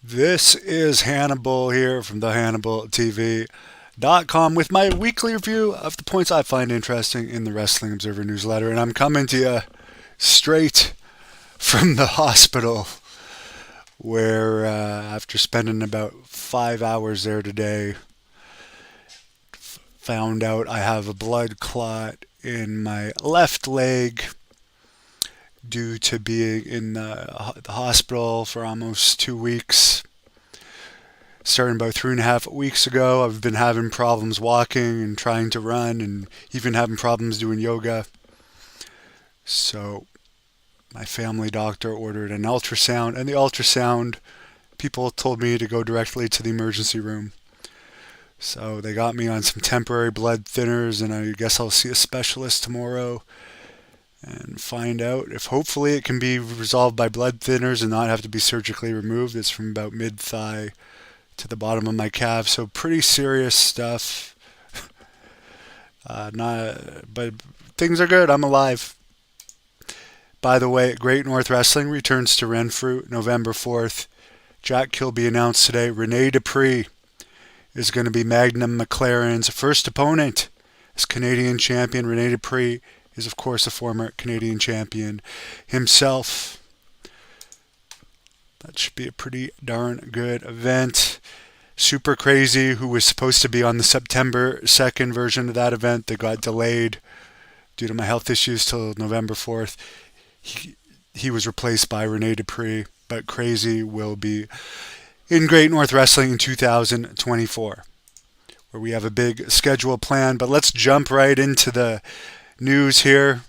This is Hannibal here from the HannibalTV.com with my weekly review of the points I find interesting in the Wrestling Observer newsletter. And I'm coming to you straight from the hospital where, after spending about 5 hours there today, found out I have a blood clot in my left leg due to being in the hospital for almost 2 weeks. Starting about 3.5 weeks ago, I've been having problems walking and trying to run and even having problems doing yoga. So my family doctor ordered an ultrasound, and the ultrasound people told me to go directly to the emergency room. So they got me on some temporary blood thinners, and I guess I'll see a specialist tomorrow and find out if hopefully it can be resolved by blood thinners and not have to be surgically removed. It's from about mid-thigh to the bottom of my calf, so pretty serious stuff. But things are good. I'm alive. By the way, Great North Wrestling returns to Renfrew November 4th. Jack Kilby announced today Rene Dupree is going to be Magnum McLaren's first opponent as Canadian champion. Rene Dupree is, of course, a former Canadian champion himself. That should be a pretty darn good event. Super Crazy, who was supposed to be on the September 2nd version of that event that got delayed due to my health issues till November 4th, he was replaced by Rene Dupree, but Crazy will be in Great North Wrestling in 2024, where we have a big schedule planned. But let's jump right into the news here.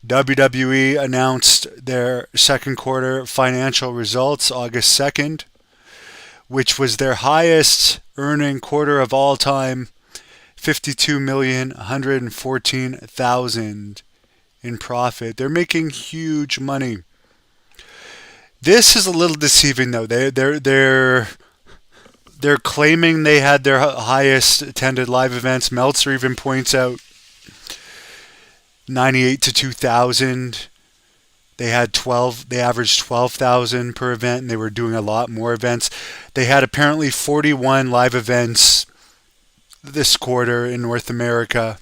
WWE announced their second quarter financial results August 2nd, which was their highest earning quarter of all time, $52,114,000 in profit. They're making huge money. This is a little deceiving though. They're claiming they had their highest attended live events. Meltzer even points out 98 to 2,000. They averaged 12,000 per event, and they were doing a lot more events. They had apparently 41 live events this quarter in North America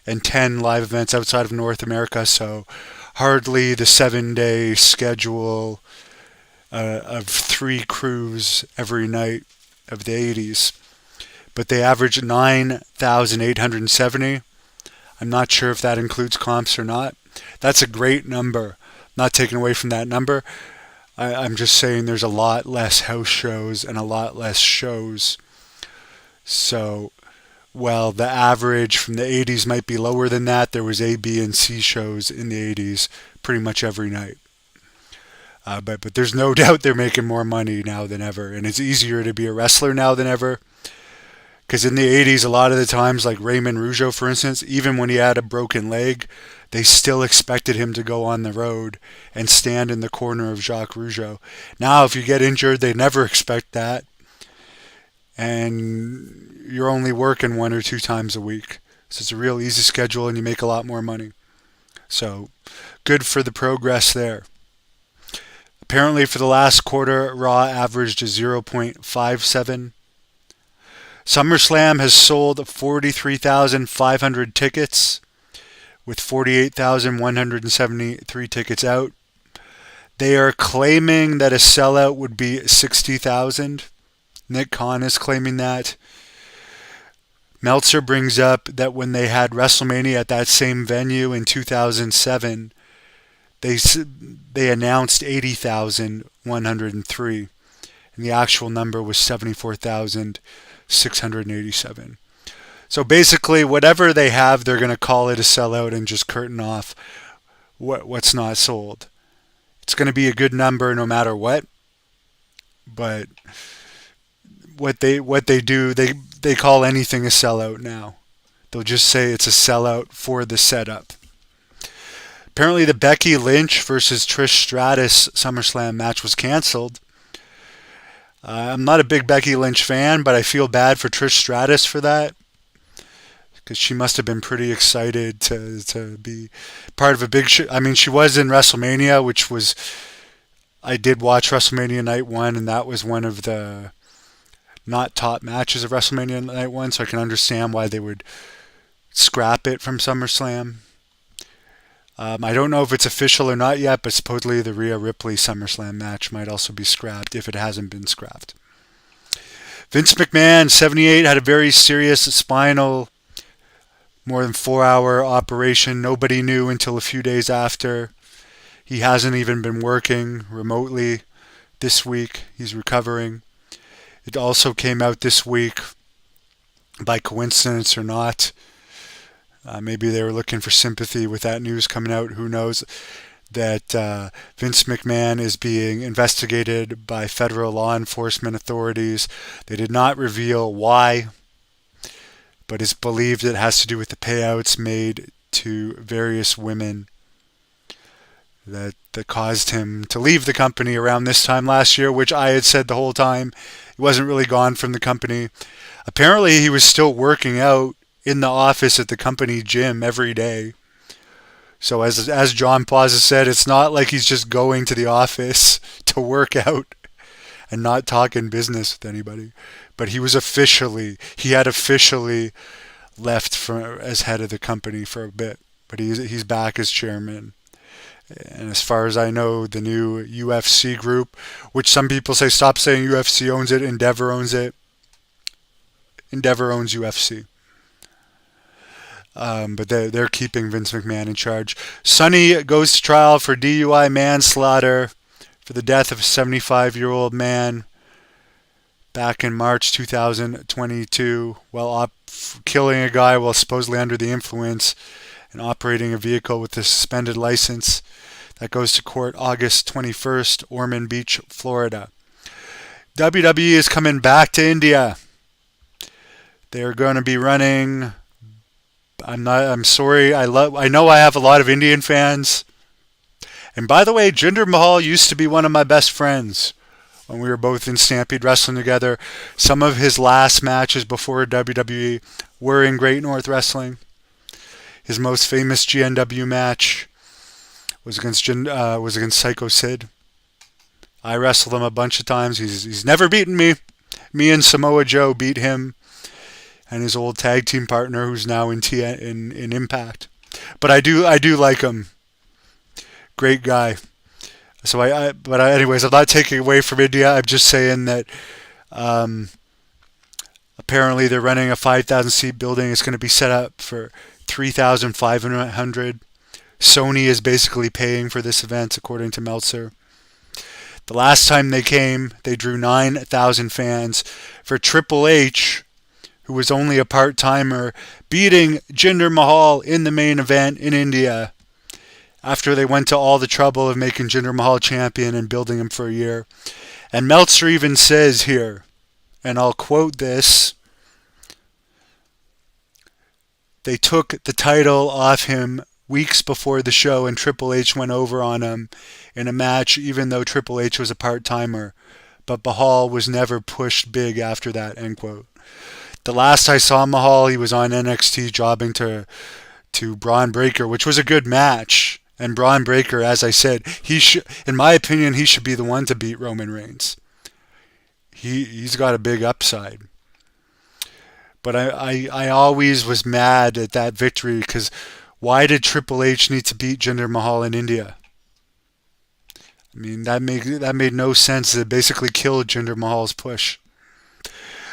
and 10 live events outside of North America, so hardly the 7-day schedule of 3 crews every night of the 80s. But they averaged 9,870. I'm not sure if that includes comps or not. That's a great number. Not taking away from that number. I'm just saying there's a lot less house shows and a lot less shows. So, while the average from the 80s might be lower than that, there was A, B, and C shows in the 80s pretty much every night. But there's no doubt they're making more money now than ever. And it's easier to be a wrestler now than ever. Because in the 80s, a lot of the times, like Raymond Rougeau, for instance, even when he had a broken leg, they still expected him to go on the road and stand in the corner of Jacques Rougeau. Now, if you get injured, they never expect that. And you're only working 1 or 2 times a week. So it's a real easy schedule and you make a lot more money. So good for the progress there. Apparently for the last quarter, Raw averaged a 0.57. SummerSlam has sold 43,500 tickets, with 48,173 tickets out. They are claiming that a sellout would be 60,000. Nick Khan is claiming that. Meltzer brings up that when they had WrestleMania at that same venue in 2007, they announced 80,103, and the actual number was 74,687. So basically, whatever they have, they're going to call it a sellout and just curtain off what's not sold. It's going to be a good number no matter what, but what they do, they call anything a sellout now. They'll just say it's a sellout for the setup. Apparently the Becky Lynch versus Trish Stratus SummerSlam match was canceled. I'm not a big Becky Lynch fan, but I feel bad for Trish Stratus for that, because she must have been pretty excited to be part of a big show. I mean, she was in WrestleMania, which was I did watch WrestleMania Night 1, and that was one of the not top matches of WrestleMania Night 1, so I can understand why they would scrap it from SummerSlam. I don't know if it's official or not yet, but supposedly the Rhea Ripley SummerSlam match might also be scrapped if it hasn't been scrapped. Vince McMahon, 78, had a very serious spinal, more than 4-hour operation. Nobody knew until a few days after. He hasn't even been working remotely this week. He's recovering. It also came out this week, by coincidence or not. Maybe they were looking for sympathy with that news coming out. Who knows? That Vince McMahon is being investigated by federal law enforcement authorities. They did not reveal why, but it's believed it has to do with the payouts made to various women that caused him to leave the company around this time last year, which I had said the whole time. He wasn't really gone from the company. Apparently, he was still working out in the office at the company gym every day. So as John Plaza said, it's not like he's just going to the office to work out and not talking business with anybody. But he had officially left as head of the company for a bit. But he's back as chairman. And as far as I know, the new UFC group, which some people say stop saying UFC owns it, Endeavor owns it. Endeavor owns UFC. But they're keeping Vince McMahon in charge. Sonny goes to trial for DUI manslaughter for the death of a 75-year-old man back in March 2022 while killing a guy while supposedly under the influence and operating a vehicle with a suspended license. That goes to court August 21st, Ormond Beach, Florida. WWE is coming back to India. They're going to be running... I'm sorry. I know I have a lot of Indian fans. And by the way, Jinder Mahal used to be one of my best friends when we were both in Stampede Wrestling together. Some of his last matches before WWE were in Great North Wrestling. His most famous GNW match was against Psycho Sid. I wrestled him a bunch of times. He's never beaten me. Me and Samoa Joe beat him and his old tag team partner, who's now in Impact. But I do like him. Great guy. So anyways, I'm not taking away from India. I'm just saying that apparently they're running a 5,000 seat building. It's going to be set up for 3,500. Sony is basically paying for this event, according to Meltzer. The last time they came, they drew 9,000 fans for Triple H, who was only a part-timer, beating Jinder Mahal in the main event in India after they went to all the trouble of making Jinder Mahal champion and building him for a year. And Meltzer even says here, and I'll quote this, they took the title off him weeks before the show and Triple H went over on him in a match even though Triple H was a part-timer. But Mahal was never pushed big after that, end quote. The last I saw Mahal, he was on NXT jobbing to Braun Breaker, which was a good match. And Braun Breaker, as I said, in my opinion, he should be the one to beat Roman Reigns. He's got a big upside. But I always was mad at that victory because why did Triple H need to beat Jinder Mahal in India? I mean, that made no sense. It basically killed Jinder Mahal's push.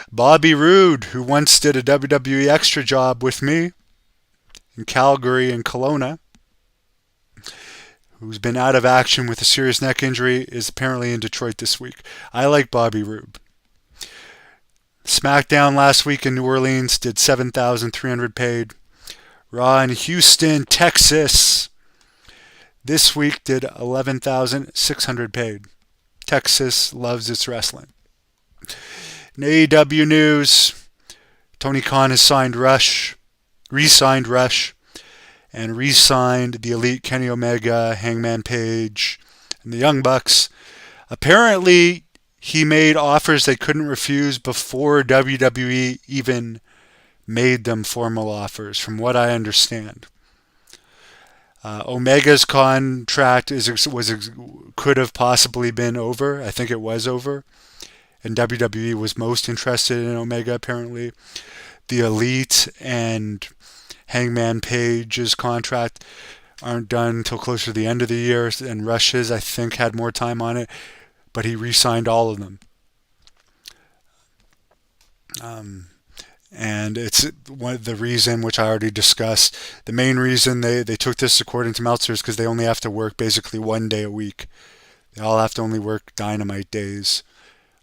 Bobby Roode, who once did a WWE extra job with me in Calgary and Kelowna, who's been out of action with a serious neck injury, is apparently in Detroit this week. I like Bobby Roode. SmackDown last week in New Orleans did 7,300 paid. Raw in Houston, Texas, this week did 11,600 paid. Texas loves its wrestling. In AEW news, Tony Khan has re-signed Rush, and re-signed the Elite Kenny Omega, Hangman Page, and the Young Bucks. Apparently, he made offers they couldn't refuse before WWE even made them formal offers, from what I understand. Omega's contract could have possibly been over. I think it was over, and WWE was most interested in Omega apparently. The Elite and Hangman Page's contract aren't done until closer to the end of the year, and Rush's, I think, had more time on it, but he re-signed all of them. Um, and it's the reason, which I already discussed. The main reason they took this, according to Meltzer, is because they only have to work basically 1 day a week. They all have to only work Dynamite days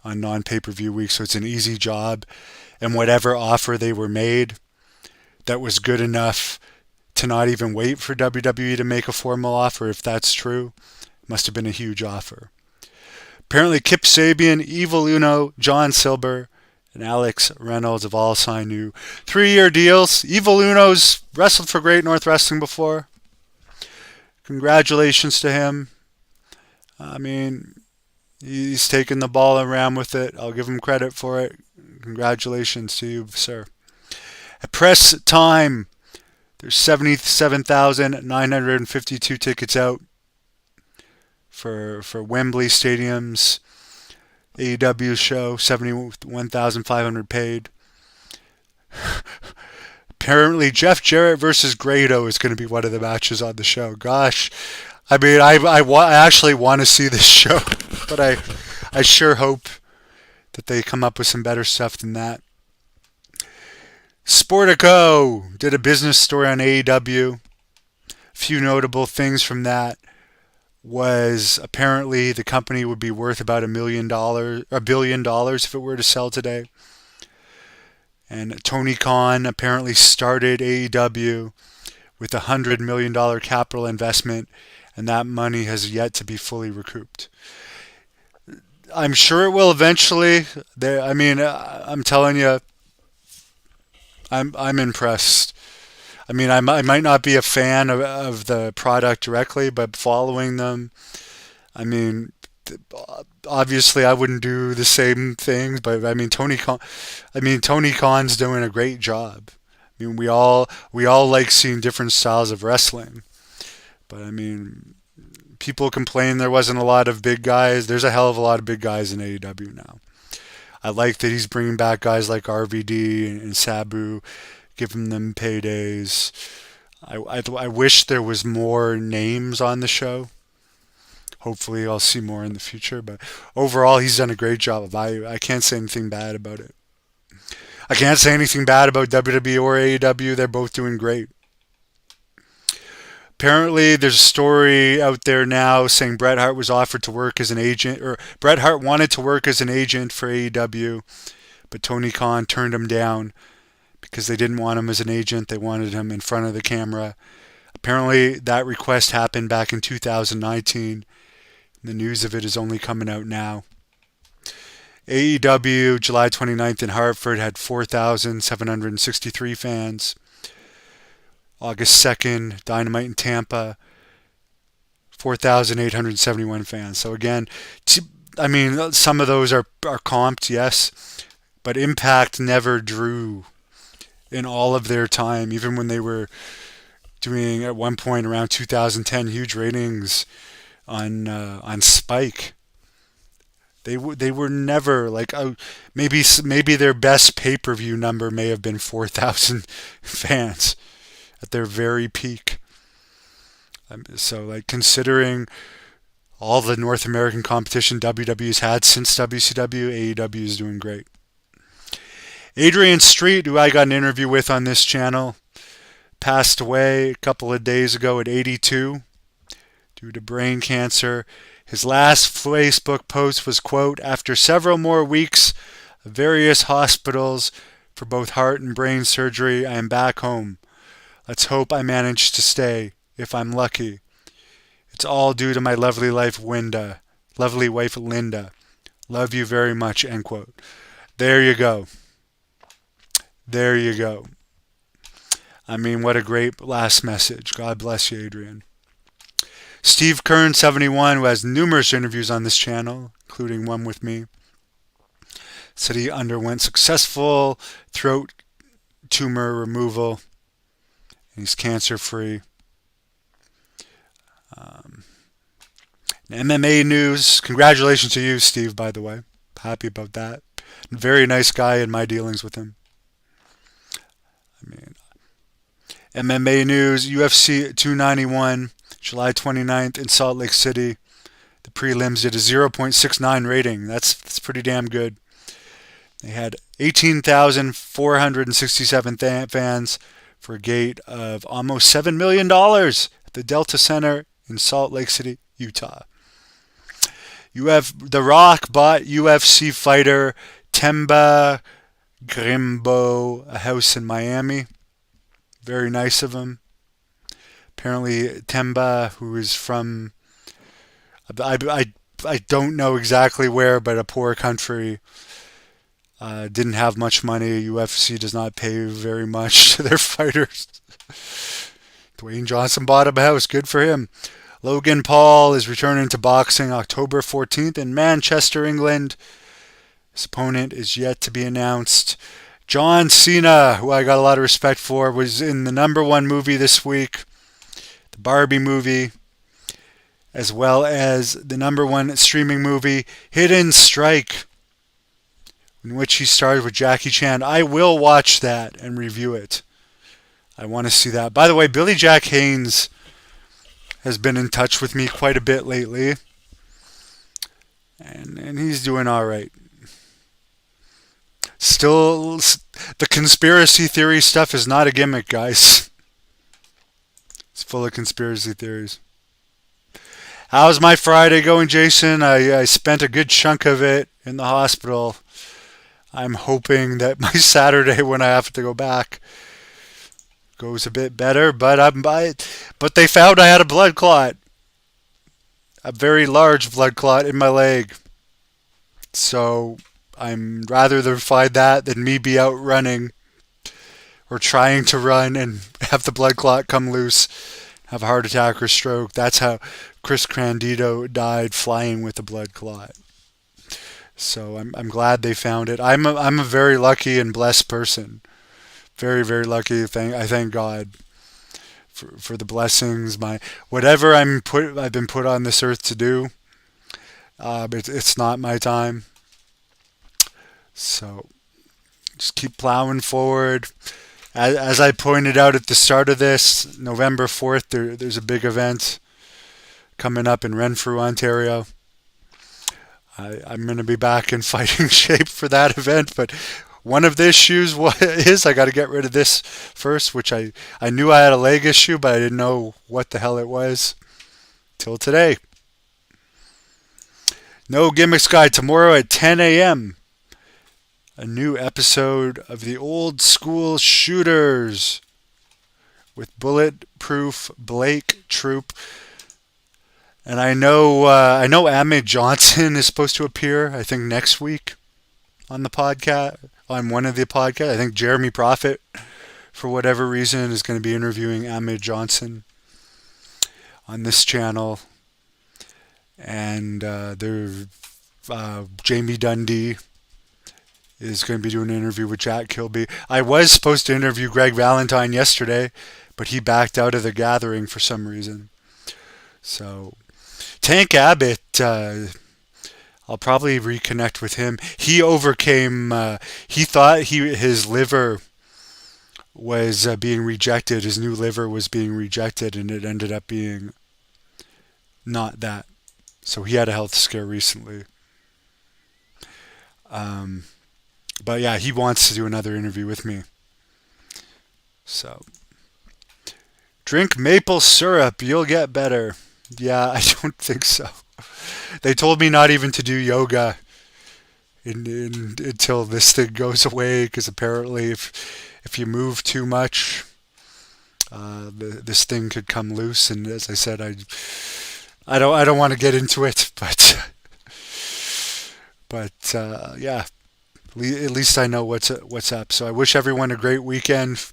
on non-pay-per-view weeks, so it's an easy job. And whatever offer they were made that was good enough to not even wait for WWE to make a formal offer, if that's true, must have been a huge offer. Apparently, Kip Sabian, Evil Uno, John Silver, and Alex Reynolds have all signed new 3-year deals. Evil Uno's wrestled for Great North Wrestling before. Congratulations to him. I mean, he's taken the ball and ran with it. I'll give him credit for it. Congratulations to you, sir. At press time, there's 77,952 tickets out for Wembley Stadium's AEW show. 71,500 paid. Apparently, Jeff Jarrett versus Guido is going to be one of the matches on the show. Gosh, I mean, I actually want to see this show, but I sure hope that they come up with some better stuff than that. Sportico did a business story on AEW. A few notable things from that was apparently the company would be worth about $1 billion if it were to sell today. And Tony Khan apparently started AEW with a $100 million capital investment, and that money has yet to be fully recouped. I'm sure it will eventually. I'm telling you, I'm impressed. I mean, I might not be a fan of the product directly, but following them, I mean, obviously I wouldn't do the same things, but I mean Tony Khan's doing a great job. I mean, we all like seeing different styles of wrestling, but I mean, people complain there wasn't a lot of big guys. There's a hell of a lot of big guys in AEW now. I like that he's bringing back guys like RVD and Sabu, giving them paydays. I wish there was more names on the show. Hopefully I'll see more in the future, but overall he's done a great job. I can't say anything bad about it. I can't say anything bad about WWE or AEW. They're both doing great. Apparently, there's a story out there now saying Bret Hart was offered to work as an agent, or Bret Hart wanted to work as an agent for AEW, but Tony Khan turned him down because they didn't want him as an agent. They wanted him in front of the camera. Apparently, that request happened back in 2019. The news of it is only coming out now. AEW, July 29th in Hartford, had 4,763 fans. August 2nd, Dynamite in Tampa, 4,871 fans. So again, I mean, some of those are comped, yes, but Impact never drew in all of their time, even when they were doing at one point around 2010 huge ratings on Spike. They were never like, maybe their best pay-per-view number may have been 4,000 fans at their very peak. So, like, considering all the North American competition WWE's had since WCW, AEW is doing great. Adrian Street, who I got an interview with on this channel, passed away a couple of days ago at 82 due to brain cancer. His last Facebook post was, quote, "After several more weeks of various hospitals for both heart and brain surgery, I am back home. Let's hope I manage to stay, if I'm lucky. It's all due to my lovely wife, Linda. Love you very much," end quote. There you go. There you go. I mean, what a great last message. God bless you, Adrian. Steve Kern, 71, who has numerous interviews on this channel, including one with me, said he underwent successful throat tumor removal. He's cancer-free. Um, MMA news. Congratulations to you, Steve, by the way. Happy about that. Very nice guy in my dealings with him. I mean, MMA news. UFC 291, July 29th in Salt Lake City. The prelims did a 0.69 rating. That's pretty damn good. They had 18,467 fans for a gate of almost $7 million at the Delta Center in Salt Lake City, Utah. You have The Rock bought UFC fighter Temba Grimbo a house in Miami. Very nice of him. Apparently, Temba, who is from, I don't know exactly where, but a poor country, didn't have much money. UFC does not pay very much to their fighters. Dwayne Johnson bought him a house. Good for him. Logan Paul is returning to boxing October 14th in Manchester, England. His opponent is yet to be announced. John Cena, who I got a lot of respect for, was in the #1 movie this week, the Barbie movie, as well as the #1 streaming movie, Hidden Strike, in which he starred with Jackie Chan. I will watch that and review it. I want to see that. By the way, Billy Jack Haynes has been in touch with me quite a bit lately, and he's doing all right. Still, the conspiracy theory stuff is not a gimmick, guys. It's full of conspiracy theories. How's my Friday going, Jason? I spent a good chunk of it in the hospital. I'm hoping that my Saturday, when I have to go back, goes a bit better. But they found I had a blood clot, a very large blood clot in my leg. So I'm rather than find that than me be out running or trying to run and have the blood clot come loose, have a heart attack or stroke. That's how Chris Crandito died, flying with a blood clot. So I'm glad they found it. I'm a very lucky and blessed person. Very, very lucky. I thank God for the blessings. Whatever I've been put on this earth to do. It's not my time. So just keep plowing forward. As I pointed out at the start of this, November 4th, there's a big event coming up in Renfrew, Ontario. I'm going to be back in fighting shape for that event, but one of the issues is I got to get rid of this first, which I knew I had a leg issue, but I didn't know what the hell it was till today. No Gimmicks Guy tomorrow at 10 a.m. A new episode of the Old School Shooters with Bulletproof Blake Troop. And I know Ahmed Johnson is supposed to appear, I think, next week on the podcast, on one of the podcasts. I think Jeremy Prophet, for whatever reason, is going to be interviewing Ahmed Johnson on this channel. And Jamie Dundee is going to be doing an interview with Jack Kilby. I was supposed to interview Greg Valentine yesterday, but he backed out of the gathering for some reason. So Tank Abbott, I'll probably reconnect with him. He overcame, he thought his liver was being rejected. His new liver was being rejected, and it ended up being not that. So he had a health scare recently. But yeah, he wants to do another interview with me. So, drink maple syrup, you'll get better. Yeah, I don't think so. They told me not even to do yoga until this thing goes away, because apparently if you move too much, this thing could come loose. And as I said, I don't want to get into it, but yeah. At least I know what's up. So I wish everyone a great weekend.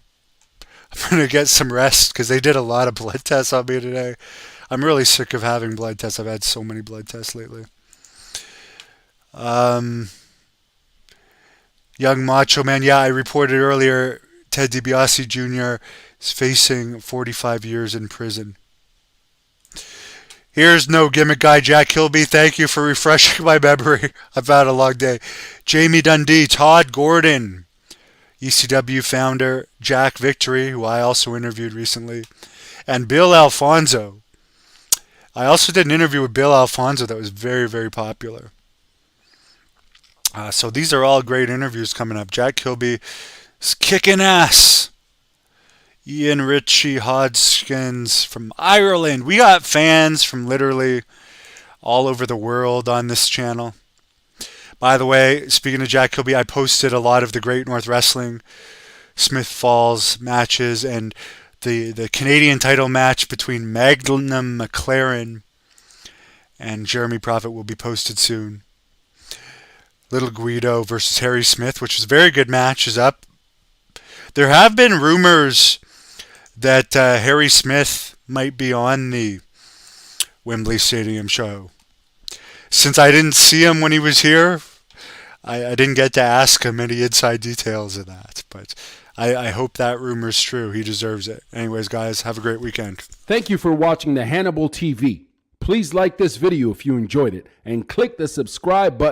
I'm going to get some rest because they did a lot of blood tests on me today. I'm really sick of having blood tests. I've had so many blood tests lately. Young Macho Man. Yeah, I reported earlier Ted DiBiase Jr. is facing 45 years in prison. Here's no gimmick guy Jack Kilby. Thank you for refreshing my memory. I've had a long day. Jamie Dundee, Todd Gordon, ECW founder Jack Victory, who I also interviewed recently, and Bill Alfonso. I also did an interview with Bill Alfonso that was very, very popular. So these are all great interviews coming up. Jack Kilby is kicking ass. Ian Ritchie Hodgkins from Ireland. We got fans from literally all over the world on this channel. By the way, speaking of Jack Kilby, I posted a lot of the Great North Wrestling Smith Falls matches, and the Canadian title match between Magnum McLaren and Jeremy Prophet will be posted soon. Little Guido versus Harry Smith, which was a very good match, is up. There have been rumors that Harry Smith might be on the Wembley Stadium show. Since I didn't see him when he was here, I didn't get to ask him any inside details of that. But I hope that rumor's true. He deserves it. Anyways, guys, have a great weekend. Thank you for watching the Hannibal TV. Please like this video if you enjoyed it and click the subscribe button.